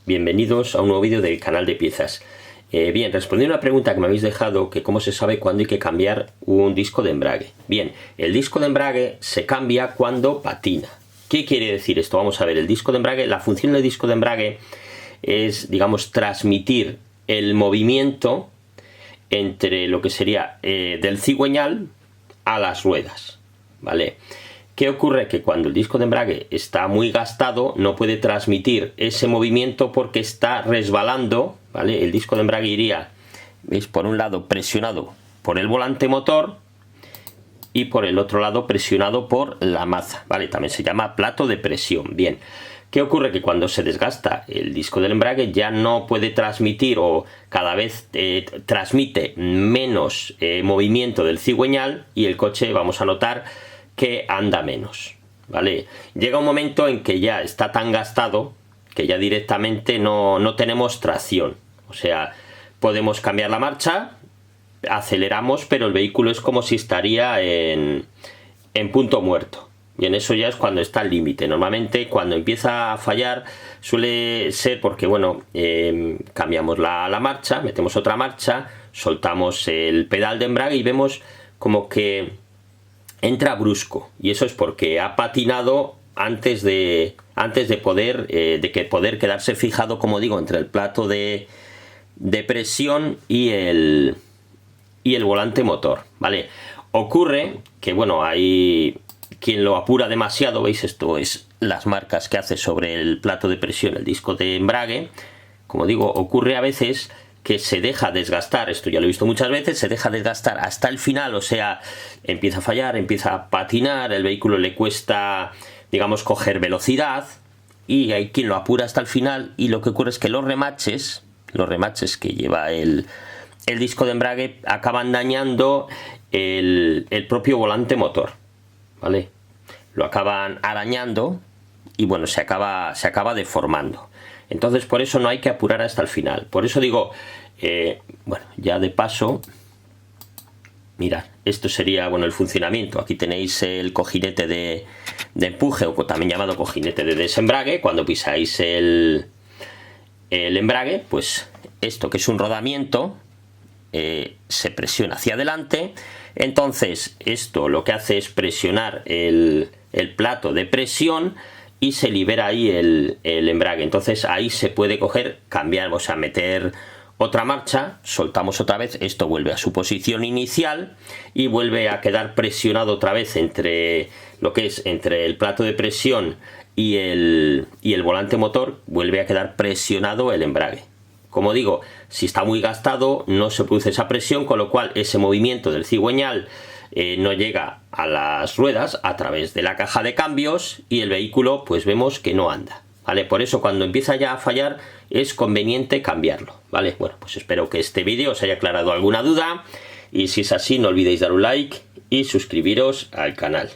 bienvenidos a un nuevo vídeo del canal de piezas. Bien, respondiendo a una pregunta que me habéis dejado, que cómo se sabe cuándo hay que cambiar un disco de embrague. Bien, el disco de embrague se cambia cuando patina. ¿Qué quiere decir esto? Vamos a ver, el disco de embrague, la función del disco de embrague es, digamos, transmitir el movimiento entre lo que sería del cigüeñal a las ruedas, ¿vale? ¿Qué ocurre? Que cuando el disco de embrague está muy gastado no puede transmitir ese movimiento porque está resbalando, ¿vale? El disco de embrague iría, ¿veis? Por un lado presionado por el volante motor y por el otro lado presionado por la maza, ¿vale? También se llama plato de presión. Bien, ¿qué ocurre? Que cuando se desgasta el disco del embrague ya no puede transmitir, o cada vez transmite menos movimiento del cigüeñal, y el coche, vamos a notar, que anda menos, ¿vale? Llega un momento en que ya está tan gastado que ya directamente no tenemos tracción. O sea, podemos cambiar la marcha, aceleramos, pero el vehículo es como si estaría en punto muerto. Y en eso ya es cuando está al límite. Normalmente cuando empieza a fallar suele ser porque, bueno, cambiamos la marcha, metemos otra marcha, soltamos el pedal de embrague y vemos como que entra brusco, y eso es porque ha patinado antes de poder quedarse fijado, como digo, entre el plato de presión y el volante motor, ¿vale? Ocurre que, bueno, hay quien lo apura demasiado, ¿veis? Esto es las marcas que hace sobre el plato de presión el disco de embrague. Como digo, ocurre a veces que se deja desgastar, esto ya lo he visto muchas veces, se deja desgastar hasta el final, o sea, empieza a fallar, empieza a patinar, el vehículo le cuesta, digamos, coger velocidad, y hay quien lo apura hasta el final, y lo que ocurre es que los remaches que lleva el disco de embrague acaban dañando el propio volante motor, ¿vale? Lo acaban arañando y, bueno, se acaba deformando. Entonces, por eso no hay que apurar hasta el final. Por eso digo, bueno, ya de paso, mirad, esto sería, bueno, el funcionamiento. Aquí tenéis el cojinete de empuje, o también llamado cojinete de desembrague. Cuando pisáis el embrague, pues esto, que es un rodamiento, se presiona hacia adelante. Entonces, esto lo que hace es presionar el plato de presión y se libera ahí el embrague. Entonces ahí se puede coger, cambiar, o sea, meter otra marcha, soltamos otra vez, esto vuelve a su posición inicial y vuelve a quedar presionado otra vez entre lo que es entre el plato de presión y el volante motor, vuelve a quedar presionado el embrague. Como digo, si está muy gastado no se produce esa presión, con lo cual ese movimiento del cigüeñal no llega a las ruedas a través de la caja de cambios, y el vehículo, pues vemos que no anda, ¿vale? Por eso cuando empieza ya a fallar es conveniente cambiarlo, ¿vale? Bueno, pues espero que este vídeo os haya aclarado alguna duda, y si es así no olvidéis dar un like y suscribiros al canal.